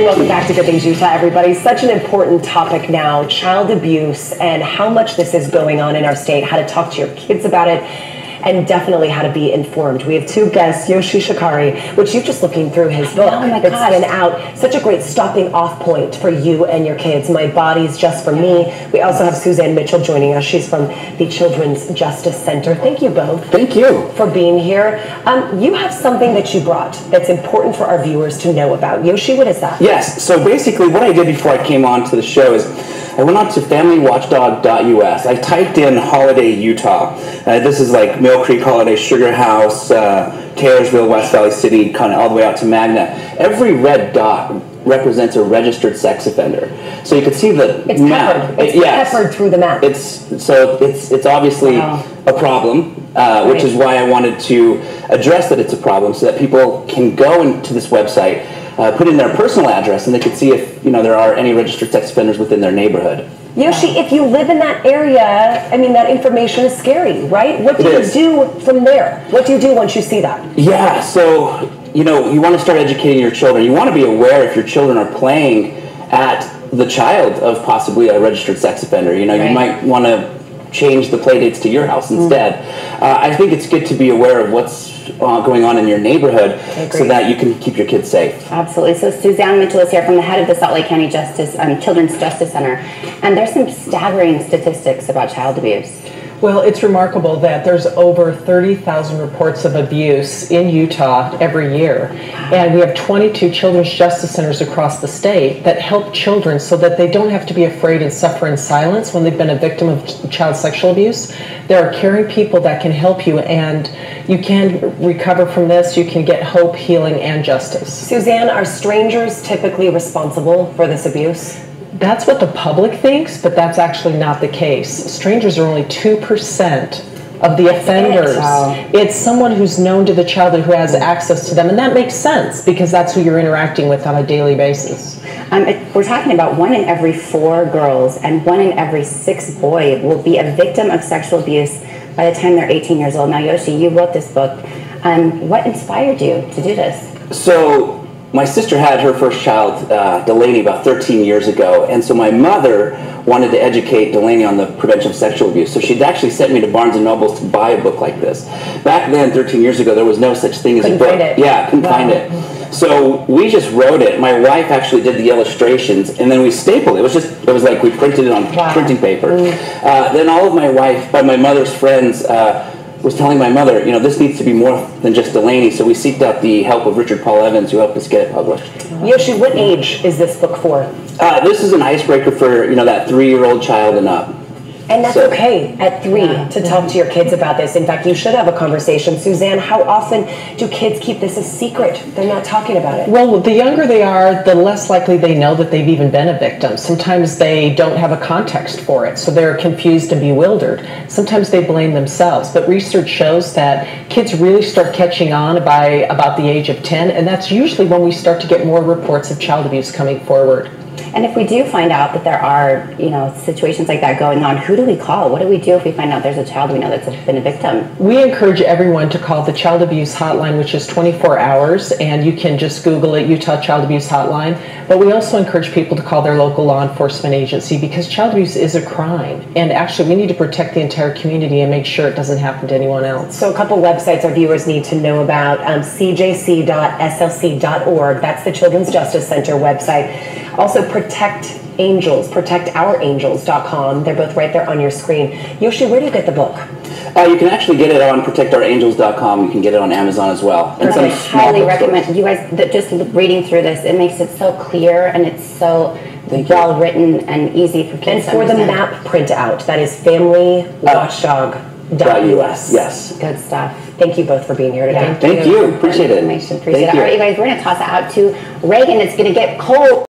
welcome back to Good Things Utah, everybody. Such an important topic now, child abuse and how much this is going on in our state, how to talk to your kids about it, and definitely how to be informed. We have two guests, Yoshi Shiraki, which you're just looking through his book. Oh my It's gosh. been out. Such a great stopping off point for you and your kids. My Body's Just for Me. We also have Suzanne Mitchell joining us. She's from the Children's Justice Center. Thank you both. Thank you. For being here. You have something that you brought that's important for our viewers to know about. Yoshi, what is that? Yes, so basically what I did before I came on to the show is I went on to familywatchdog.us. I typed in Holiday, Utah. This is like Mill Creek Holiday, Sugar House, Taylorsville, West Valley City, kind of all the way out to Magna. Every red dot represents a registered sex offender. So you can see the It's map. peppered. It's peppered through the map. It's obviously a problem, which is why I wanted to address that it's a problem, so that people can go into this website, put in their personal address, and they can see if there are any registered sex offenders within their neighborhood. Yoshi, if you live in that area, I mean, that information is scary, right? What do you do from there? What do you do once you see that? Yeah, so you want to start educating your children. You want to be aware if your children are playing at the child of possibly a registered sex offender. You might want to change the play dates to your house instead. I think it's good to be aware of what's going on in your neighborhood so that you can keep your kids safe. Absolutely. So Suzanne Mitchell is here from the head of the Salt Lake County Children's Justice Center, and there's some staggering statistics about child abuse. Well, it's remarkable that there's over 30,000 reports of abuse in Utah every year. And we have 22 children's justice centers across the state that help children so that they don't have to be afraid and suffer in silence when they've been a victim of child sexual abuse. There are caring people that can help you, and you can recover from this. You can get hope, healing, and justice. Suzanne, are strangers typically responsible for this abuse? That's what the public thinks, but that's actually not the case. Strangers are only 2% of the offenders. It's someone who's known to the child and who has access to them, and that makes sense because that's who you're interacting with on a daily basis. We're talking about 1 in every 4 girls and 1 in every 6 boys will be a victim of sexual abuse by the time they're 18 years old. Now, Yoshi, you wrote this book. What inspired you to do this? So my sister had her first child, Delaney, about 13 years ago, and so my mother wanted to educate Delaney on the prevention of sexual abuse. So she'd actually sent me to Barnes & Nobles to buy a book like this. Back then, 13 years ago, there was no such thing as a book. Couldn't find it. Yeah, couldn't find it. So we just wrote it. My wife actually did the illustrations, and then we stapled it. It was like we printed it on printing paper. Then all of my mother's friends was telling my mother, this needs to be more than just Delaney, so we seeked out the help of Richard Paul Evans, who helped us get it published. Yoshi, what age is this book for? This is an icebreaker for, that 3-year-old child and up. And that's okay at 3 to talk to your kids about this. In fact, you should have a conversation. Suzanne, how often do kids keep this a secret? They're not talking about it. Well, the younger they are, the less likely they know that they've even been a victim. Sometimes they don't have a context for it, so they're confused and bewildered. Sometimes they blame themselves. But research shows that kids really start catching on by about the age of 10, and that's usually when we start to get more reports of child abuse coming forward. And if we do find out that there are, situations like that going on, who do we call? What do we do if we find out there's a child we know that's been a victim? We encourage everyone to call the Child Abuse Hotline, which is 24 hours, and you can just Google it, Utah Child Abuse Hotline. But we also encourage people to call their local law enforcement agency because child abuse is a crime. And actually, we need to protect the entire community and make sure it doesn't happen to anyone else. So a couple websites our viewers need to know about, cjc.slc.org. That's the Children's Justice Center website. Also, protectourangels.com. They're both right there on your screen. Yoshi, where do you get the book? You can actually get it on protectourangels.com. You can get it on Amazon as well. And I highly recommend you guys, just reading through this, it makes it so clear and it's so well written and easy for kids to understand. And for the map printout, that is familywatchdog.us. Yes. Good stuff. Thank you both for being here today. Thank you. Appreciate it. Appreciate it. All right, you guys, we're going to toss it out to Reagan. It's going to get cold.